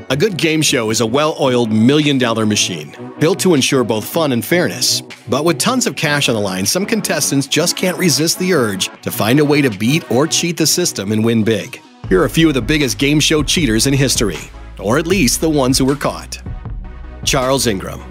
A good game show is a well-oiled million-dollar machine, built to ensure both fun and fairness. But with tons of cash on the line, some contestants just can't resist the urge to find a way to beat or cheat the system and win big. Here are a few of the biggest game show cheaters in history, or at least the ones who were caught. Charles Ingram.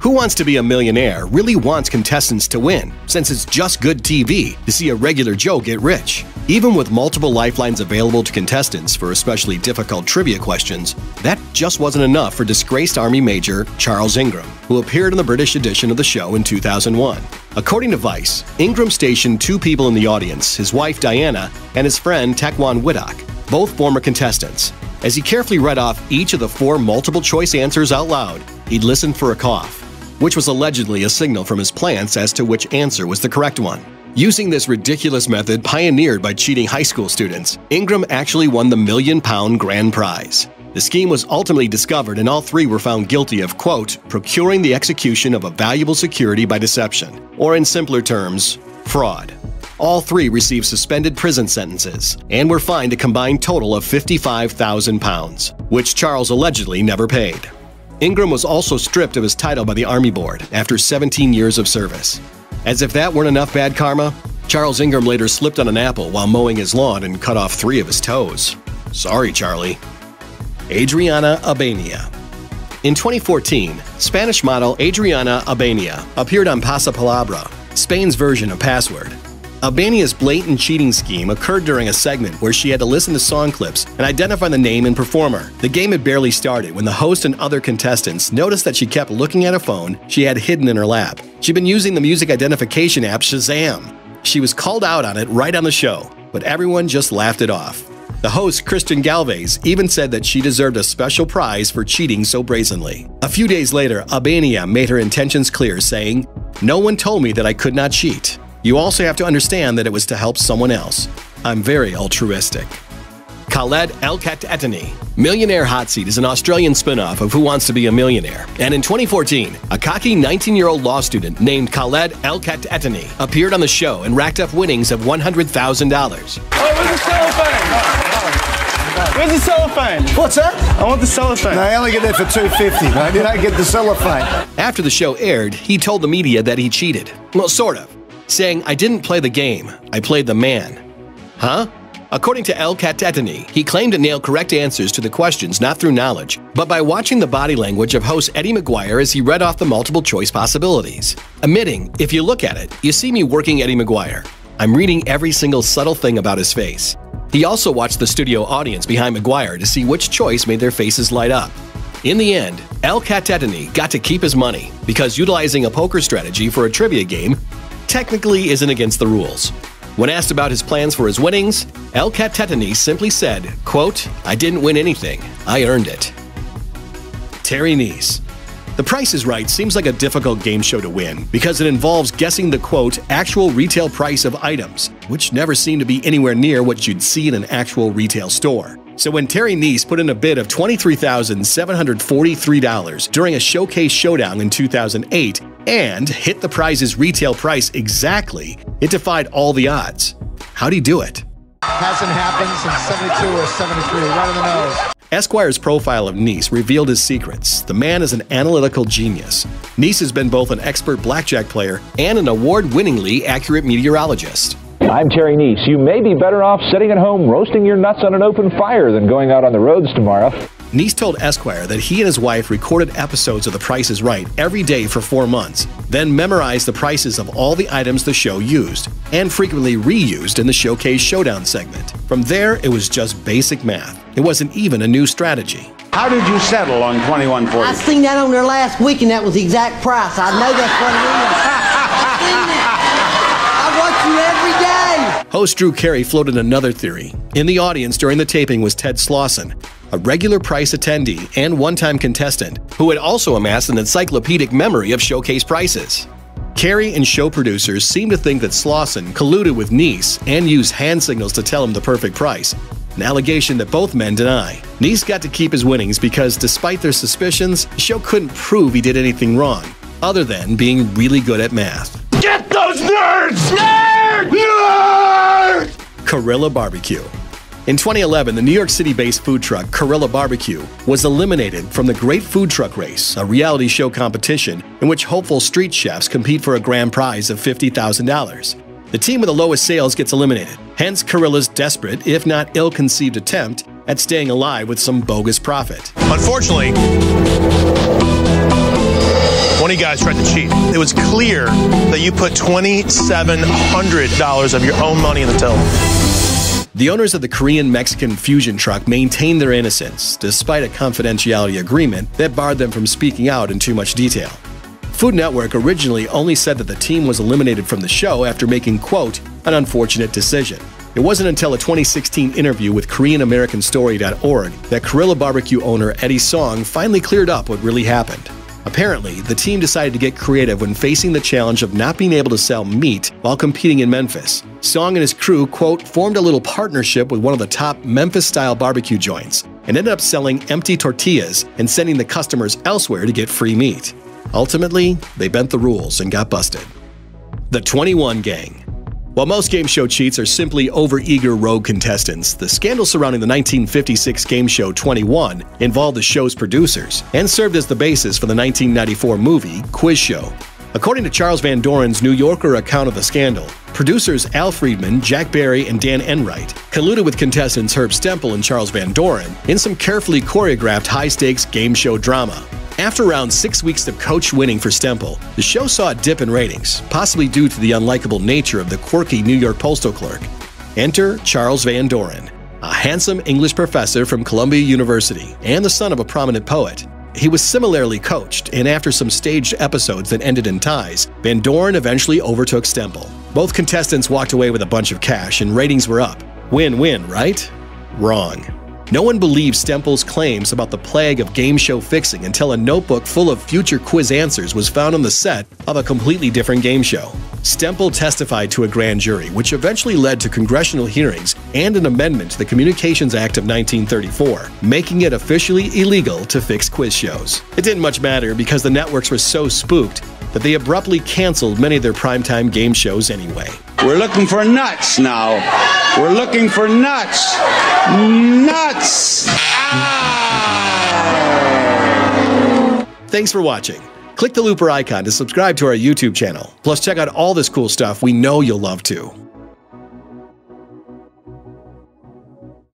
Who Wants to Be a Millionaire really wants contestants to win, since it's just good TV to see a regular Joe get rich. Even with multiple lifelines available to contestants for especially difficult trivia questions, that just wasn't enough for disgraced Army Major Charles Ingram, who appeared on the British edition of the show in 2001. According to Vice, Ingram stationed two people in the audience, his wife Diana and his friend Taekwon Widdock, both former contestants. As he carefully read off each of the 4 multiple-choice answers out loud, he'd listen for a cough, which was allegedly a signal from his plants as to which answer was the correct one. Using this ridiculous method pioneered by cheating high school students, Ingram actually won the £1 million grand prize. The scheme was ultimately discovered and all 3 were found guilty of, quote, procuring the execution of a valuable security by deception, or in simpler terms, fraud. All 3 received suspended prison sentences and were fined a combined total of £55,000, which Charles allegedly never paid. Ingram was also stripped of his title by the Army Board after 17 years of service. As if that weren't enough bad karma, Charles Ingram later slipped on an apple while mowing his lawn and cut off 3 of his toes. Sorry, Charlie. Adriana Abenia. In 2014, Spanish model Adriana Abenia appeared on Pasapalabra, Spain's version of Password. Abenia's blatant cheating scheme occurred during a segment where she had to listen to song clips and identify the name and performer. The game had barely started when the host and other contestants noticed that she kept looking at a phone she had hidden in her lap. She'd been using the music identification app Shazam. She was called out on it right on the show, but everyone just laughed it off. The host, Christian Galvez, even said that she deserved a special prize for cheating so brazenly. A few days later, Abenia made her intentions clear, saying, "No one told me that I could not cheat. You also have to understand that it was to help someone else. I'm very altruistic." Khaled El-Katateny. Millionaire Hot Seat is an Australian spin-off of Who Wants to Be a Millionaire. And in 2014, a cocky 19-year-old law student named Khaled El-Katateny appeared on the show and racked up winnings of $100,000. Oh, where's the cellophane? Where's the cellophane? What's that? I want the cellophane. No, I only get that for $2.50, mate. You don't get the cellophane. After the show aired, he told the media that he cheated. Well, sort of. Saying, "I didn't play the game, I played the man." Huh? According to El-Katateny, he claimed to nail correct answers to the questions not through knowledge, but by watching the body language of host Eddie McGuire as he read off the multiple choice possibilities. Admitting, "If you look at it, you see me working Eddie McGuire. I'm reading every single subtle thing about his face." He also watched the studio audience behind McGuire to see which choice made their faces light up. In the end, El-Katateny got to keep his money because utilizing a poker strategy for a trivia game technically isn't against the rules. When asked about his plans for his winnings, El-Katateny simply said, quote, "I didn't win anything, I earned it." Terry Kniess. The Price is Right seems like a difficult game show to win because it involves guessing the, quote, actual retail price of items, which never seem to be anywhere near what you'd see in an actual retail store. So when Terry Kniess put in a bid of $23,743 during a showcase showdown in 2008 and hit the prize's retail price exactly, it defied all the odds. How'd he do it? Hasn't happened since 72 or 73, right in the nose. Esquire's profile of Kniess revealed his secrets. The man is an analytical genius. Kniess has been both an expert blackjack player and an award-winningly accurate meteorologist. I'm Terry Kniess. You may be better off sitting at home roasting your nuts on an open fire than going out on the roads tomorrow. Kniess told Esquire that he and his wife recorded episodes of The Price is Right every day for 4 months, then memorized the prices of all the items the show used, and frequently reused in the Showcase Showdown segment. From there, it was just basic math. It wasn't even a new strategy. How did you settle on 2140? I seen that on there last week, and that was the exact price. I know that's what it is. I seen that. I watch you every day. Host Drew Carey floated another theory. In the audience during the taping was Ted Slauson, a regular Price attendee and one-time contestant who had also amassed an encyclopedic memory of showcase prices. Carey and show producers seem to think that Slauson colluded with Kniess and used hand signals to tell him the perfect price, an allegation that both men deny. Kniess got to keep his winnings because, despite their suspicions, the show couldn't prove he did anything wrong, other than being really good at math. Get those nerds! Nerds! Nerds! Korilla BBQ. In 2011, the New York City-based food truck Korilla BBQ was eliminated from the Great Food Truck Race, a reality show competition in which hopeful street chefs compete for a grand prize of $50,000. The team with the lowest sales gets eliminated, hence Korilla's desperate, if not ill-conceived attempt at staying alive with some bogus profit. Unfortunately, one of you guys tried to cheat. It was clear that you put $2,700 of your own money in the till. The owners of the Korean-Mexican fusion truck maintained their innocence, despite a confidentiality agreement that barred them from speaking out in too much detail. Food Network originally only said that the team was eliminated from the show after making, quote, an unfortunate decision. It wasn't until a 2016 interview with KoreanAmericanStory.org that Korilla BBQ owner Eddie Song finally cleared up what really happened. Apparently, the team decided to get creative when facing the challenge of not being able to sell meat while competing in Memphis. Song and his crew, quote, formed a little partnership with one of the top Memphis-style barbecue joints and ended up selling empty tortillas and sending the customers elsewhere to get free meat. Ultimately, they bent the rules and got busted. The 21 Gang. While most game show cheats are simply overeager rogue contestants, the scandal surrounding the 1956 game show 21 involved the show's producers and served as the basis for the 1994 movie Quiz Show. According to Charles Van Doren's New Yorker account of the scandal, producers Al Friedman, Jack Barry, and Dan Enright colluded with contestants Herb Stempel and Charles Van Doren in some carefully choreographed high-stakes game show drama. After around 6 weeks of coach winning for Stempel, the show saw a dip in ratings, possibly due to the unlikable nature of the quirky New York postal clerk. Enter Charles Van Doren, a handsome English professor from Columbia University and the son of a prominent poet. He was similarly coached, and after some staged episodes that ended in ties, Van Doren eventually overtook Stempel. Both contestants walked away with a bunch of cash and ratings were up. Win-win, right? Wrong. No one believed Stempel's claims about the plague of game show fixing until a notebook full of future quiz answers was found on the set of a completely different game show. Stempel testified to a grand jury, which eventually led to congressional hearings and an amendment to the Communications Act of 1934, making it officially illegal to fix quiz shows. It didn't much matter because the networks were so spooked that they abruptly canceled many of their primetime game shows anyway. We're looking for nuts now. We're looking for nuts. Nuts! Ah! Thanks for watching. Click the looper icon to subscribe to our YouTube channel. Plus, check out all this cool stuff we know you'll love too.